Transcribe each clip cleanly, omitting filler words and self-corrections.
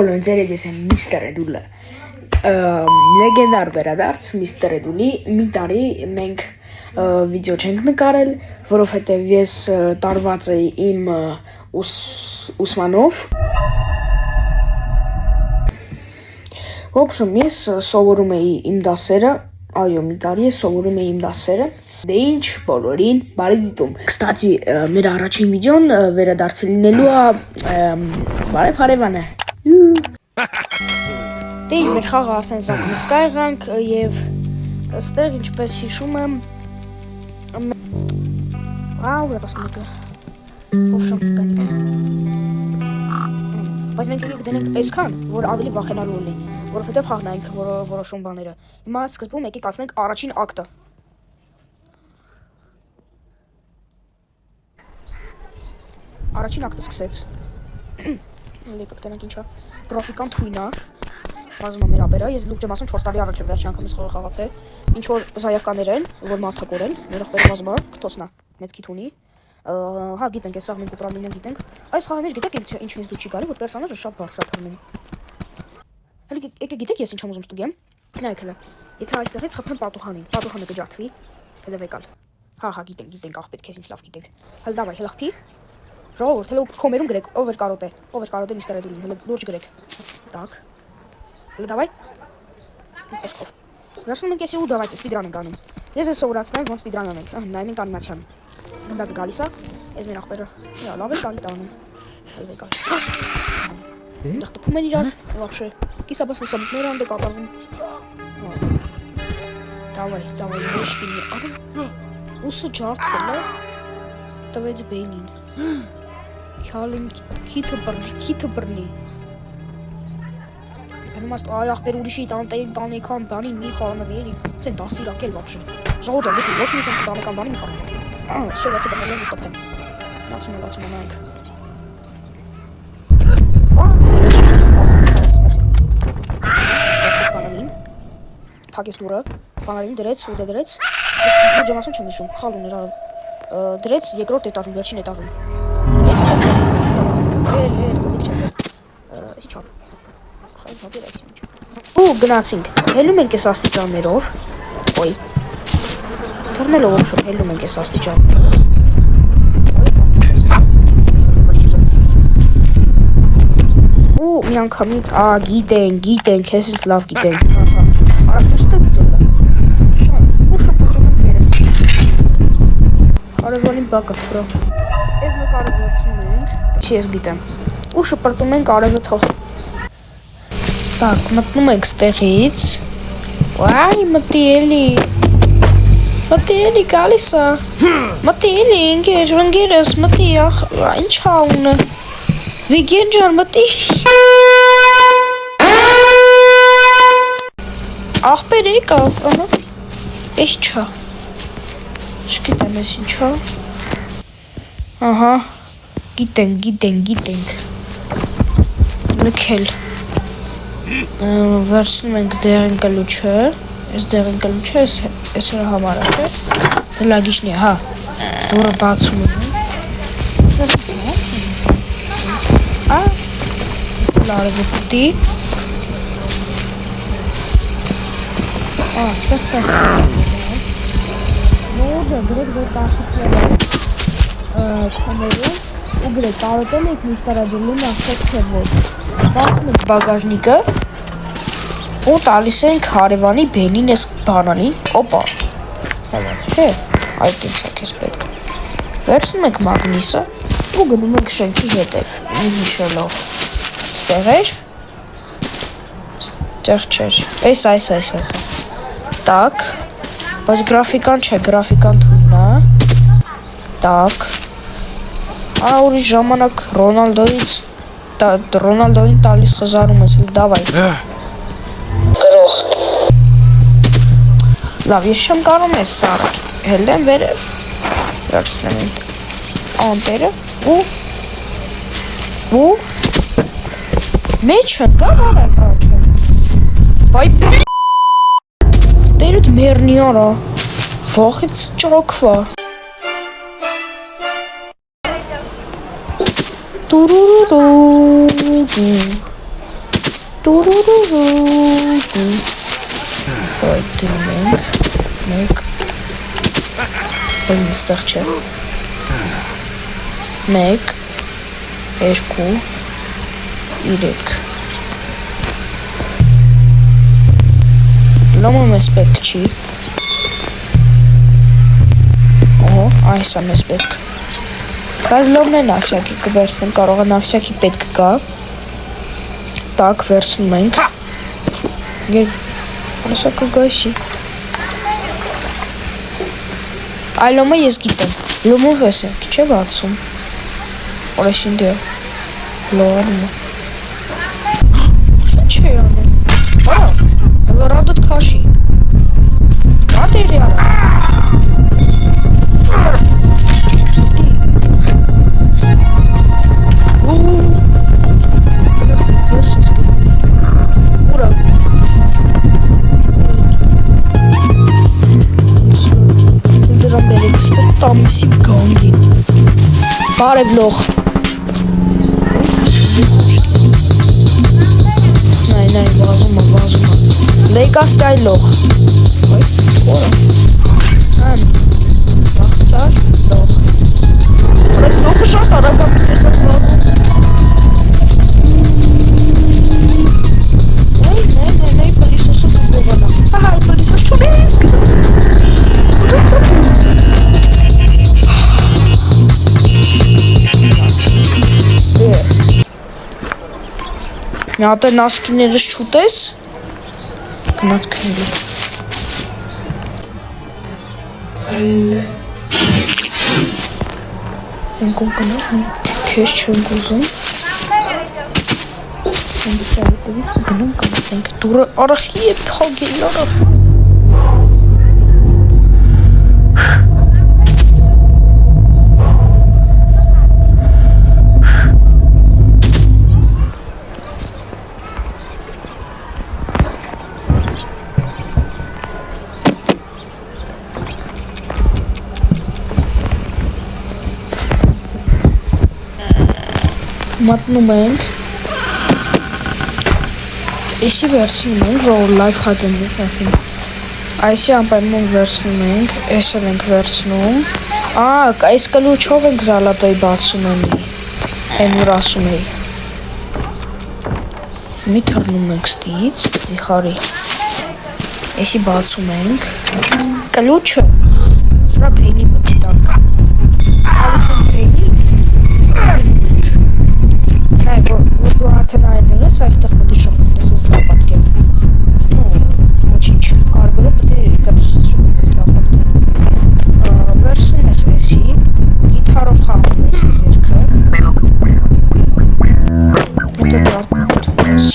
բոլորին ձեր ես եմ Միստեր Էդուլը լեգենդար վերադարձ Միստեր Էդուլի մի տարի մենք վիդեո չենք նկարել, որովհետև ես տարված էի իմ ուսմանով В общем, ես սովորում էի իմ դասերը, այո, մի տարի ես սովորում էի իմ դասերը Դե ինչ բոլորին բարի դիտում Կստացի, մեր առաջին վիդեոն վերադարձի լինելու բարև հարևան է Դե ինչ մեր խաղը արդեն զանգնուս կայղանք և ստեղ ինչպես հիշում եմ Վաու, ետասնիկը Ովշամ կանիք Բայց մենք եկեք դենենք այսքան, որ ավելի վախենալու ունի Որովհետև խաղն ենք որոշում բաները Հիմա սկզբում եկեք ասնենք առաջին ակտը Առաջին ակտը սկսեց Եկեք տենենք ինչա Գրաֆիկան թույն է Վազում է մեր ապերը Ես լուկ չեմ ասում 4 տարի առաջ եմ վերջի անգամ ես խաղը խաղացել Ինչ-որ զայավկաներ են Որ մարդակոր են Մեր ախպերը վազում է Կտոցն է Մեծ քիթ ունի Հա գիտենք ես սաղ մենք ուպրավլին են գիտենք Այս խաղի մեջ գիտեք ինչ ինձ դու չի գալի Որ պերսոնաժը շատ բարձրաթռ լինի Հələ եկեք գիտեք ես ինչ եմ ուզում ստուգեմ Նայեք հələ Եթե այստեղից խփեմ պատուհանին Պատուհանը կջարդվի Հետևեկալ Հա գիտենք ախպետ քեզ ինձ լավ գիտենք Հələ դավայ հələ խփի Ժողովուրդ, հələ կոմերում գրեք, ով էր կարոտ է Միստեր Էդուլին, հələ լուրջ գրեք Так, հələ դավայ Ոսկով Վերցնում ենք եսի ու դավայց է սպիդրան ենք անում Ես ես սովորացնեմ, ոնց սպիդրան անենք, նայում ենք անիմացիան Գնդակը գալիս է, ես մեր ախպերը լավ է շարի տանում Հələ վեկալ Դեղ տպում են իրար, վապշե Կիսաբաս լուսաբուտները անդե կատարվում Դավայ, մեշկին է անում Ուսը ջարդվել է Տվեց բեյնին Քյալին քիթը բռնի Գնում աստ այ ախպեր ուրիշի տանեկան բանի մի խառնվի էլի Ցեն դասիրակել վապշե Ժողովուրդ ջան, ոչ մի sense տանեկան բանի մի խառնվի Շո վերջը բռնել ես ստոպեմ Լացում նայեք Փակես դուրը, բանալին դրեց ու դրեց Ոչ եմ ասում չեմ հիշում, խալ ուներ Դրեց երկրորդ էտաղում, վերջին էտաղում Ու գնացինք, հելում ենք ես աստիճաններով Ոյ Թռնելով ողշում, հելում ենք ես աստիճաններով Ու մի անգամից, գիտենք, ես ինձ լավ գիտենք Արատուստը դուլը Ու շպոտում ենք երես Արևանին բակը թրով Ես մեկ արև վերցնում ենք Չի ես գիտեմ Ու շպրտում ենք արևը թող Так, մտնում ենք ստեղից Վայ, մտի էլի գալիս է Մտի էլի ընգերս, մտի Ինչ հաունը Վիգեն ջան, մտի Ախպեր եկավ, Ես չա Չգիտեմ ես ինչա Ահա Գիտենք Լքել Վերցնում ենք դեղին կլուչը Ես դեղին կլուչը ես հրա համար է չէ Լագիշնի է, հա Դուրը բացում Լարևը պուտի Նորդը գրեք որ տաշիքներ Քոմերում ու գրեք կարոտել եք Միստեր Էդուլին ասեք թե ոչ Բացում ենք բագաժնիկը ու տալիս ենք հարևանի բենին ես բանալին Օպա Չէ, այդ ինձ է կեզ պետք Վերցնում ենք մագնիսը ու գնում ենք շենքի հետև Հիշելով Ստեղ էր Ստեղ չէր Այս Так Բայց գրաֆիկան չէ, գրաֆիկան թույն է Так Ուրիշ ժամանակ Ռոնալդոյին տալիս խզարում ես Դավայ Գրող Լավ, ես չեմ կարում ես սարակ Հելեմ վերև Վերցնեմ են Անտերը Ու Մեջը կա բարակ աչը Բայ Տերուտ մերնի արա Վախից ճակվա Այդ դնում ենք, մեկ, բլին ստեղ չէ, մեկ, երկու, իրեք, լոմը մեզ պետք չի, օհո, այս է մեզ պետք, բայց լոմն են ավսյակի կվերցնենք, կարող են ավսյակի պետք կա, տակ վերցնում ենք, և Հոսա կգայսի Այ լոմը ես գիտեմ Լոմով ես ենք չէ բացում Օրեսին դե Լոարմը Ինչ է անում Արա Հելը ռադըտ կաշի Ռադ էրի արա Գնաստիկ վերսես գնա Ուրա Տամիսի գանգին Բարև լող Նայ վազում է Լեյկաստայ լող Որը Համ Բաղցար լող Այս լողը շատ արագապի տեսակ վազում Նայ պլիսոսը կգողանա Հահա պլիսոս չունես գնա Մի հատ է նասկիներս չուտես Գնաց քնելի Ենքում գնա Քեզ չենք ուզում Գնում կնացենք Դուրը արախի է պաղել արախ Մատնում ենք Եսի վերցնում ենք որ լայվ խատում ենք Այսի անպայման վերցնում ենք Ես էլ ենք վերցնում Այս կլուչով ենք զալատոյ բացում ენი Են որ ասում էի Մի թռնում ենք ստից Զիխարի Եսի բացում ենք Կլուչը Սրա պեյնի մտի տանք Ալիս են պեյնի Նայ, որ դու արդեն այնտեղ ես, այստեղ պետք է շփոթես ես լավ պատկեր Ոչինչ, կարևորը պետք է շփոթես լավ պատկեր Վերցնում ես էսի, գիթարով խաղում ես ես երգը Հետո ջարդում ես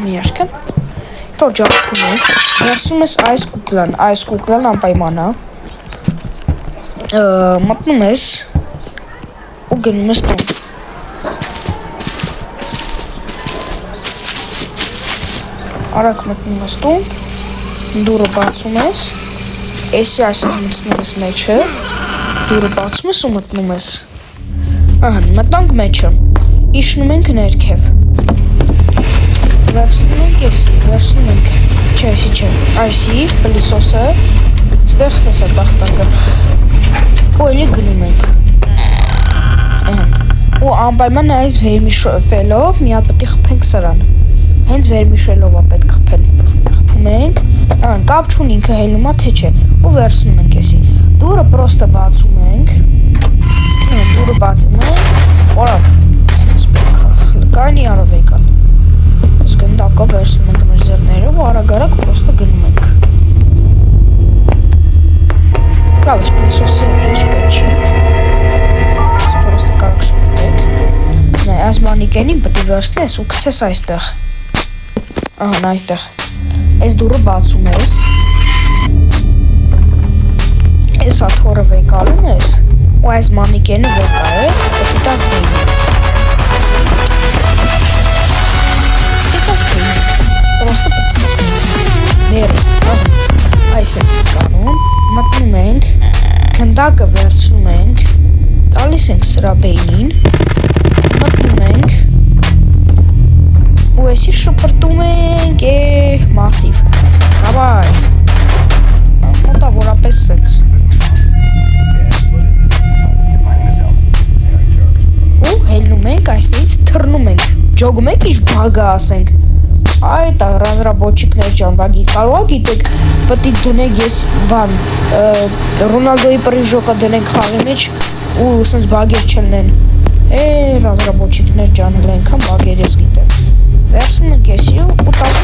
Մի երգն Հետո ջարդում ես, վերցնում ես այս կուկլան անպայման է Մտնում ես ու գնում ես տուն Արագ մտնում ես տուն, դուրը բացում ես, էսի այսինք մտնում ես մեջը, դուրը բացում ես ու մտնում ես, մտանք մեջը, իշնում ենք ներքև, վերցնում ենք էսի, վերցնում ենք, չէ, էսի չէ, այսի, պլիսոսը, ստեղ ես է բաղտանգը, ու էլի գնում ենք, ու անպայման այս վերմիշվելով մի հատ պետք է խփենք սրան, հենց վերմիշվելով է պետք խփել, խփում ենք, կապ չունի ինքը հելում է թե չէ, ու վերցնում ենք էսի, դուրը պրոստը բացում ենք, դուրը բացում ենք, որա, կայնի արով եկալ, ես գնդակա վերցնում ենք մեր ձեռները ու արագ պրոստը գնում ենք, լավ ես պլիսոսի հետ հեչ պետ չի, պրոստը կարակ շպետեք, այս մանիկենին պետք է վերցնես ու կցես այստեղ, Ահան այստեղ, այս դուրը բացում ես, այս աթորը վեկալում ես, ու այս մանիկենը վեկա է, պտիտաս բեյնի, պրոստը պտիտաս բեյնի, մերը, այս ենք կանում, մտնում ենք, քնդակը վերցնում ենք, տալիս ենք սրա բեյնին, մտնում ենք, ու էսի շպրտում ենք մասիվ։ Давай։ Մոտավորապես սենց։ Ու հելնում ենք այստից թռնում ենք։ Ջոգում ենք ինչ բագա ասենք։ Այդ разработчикներ ջան, բագի կարող գիտեք, պետք է դնենք ես բան Ռոնալդոյի պրիժոկը դնենք խաղի մեջ ու սենց բագեր չլնեն։ Разработчикներ ջան, հələ այնքան բագեր ես գիտեմ։ Վերցնում ենք էսի ու տալու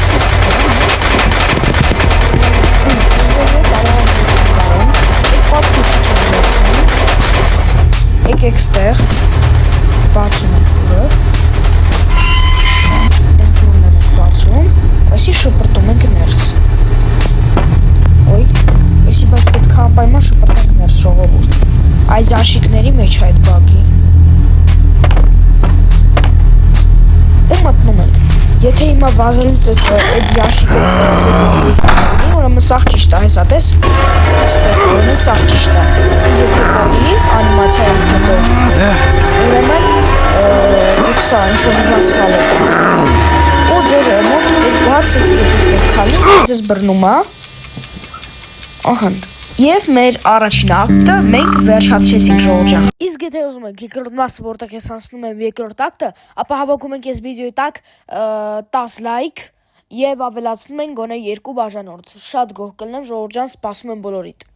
Եկեք ստեղ, բացում ենք դուրը, ես դուրներ ենք բացում, այսի շպրտում ենք ներս, ոյ, այսի բայց պետք է անպայման շպրտենք ներս ժողովուրդ, այդ աշիկների մեջ այդ բագի, ու մտնում ենք, եթե հիմա վազելուց այդ յաշիկը ուրեմն սաղ ճիշտ է, հեսա տես, ստեղ ուրեմն սաղ ճիշտ է, իզ եթե կողի անիմացիայից հետո, ուրեմն դուք սա ինչ-որ հիմա սխալ եք, ու ձեր մոտ բաց ես կետուց մեր քանի, ձեզ բրնում է, ահան, և մեր առաջին ակտը մենք վերջացրեցինք ժողովրդյան։ Իսկ եթե ուզում եք երկրորդ մասը, որտեղ ես անցնում եմ երկրորդ ակտը, ապա հավաքում ենք ես վիդեոյի տակ 10 լայք և ավելացնում ենք գոնե 2 բաժանորդ։ Շատ գոհ կլինեմ, ժողովրդյան, սպասում եմ բոլորիդ։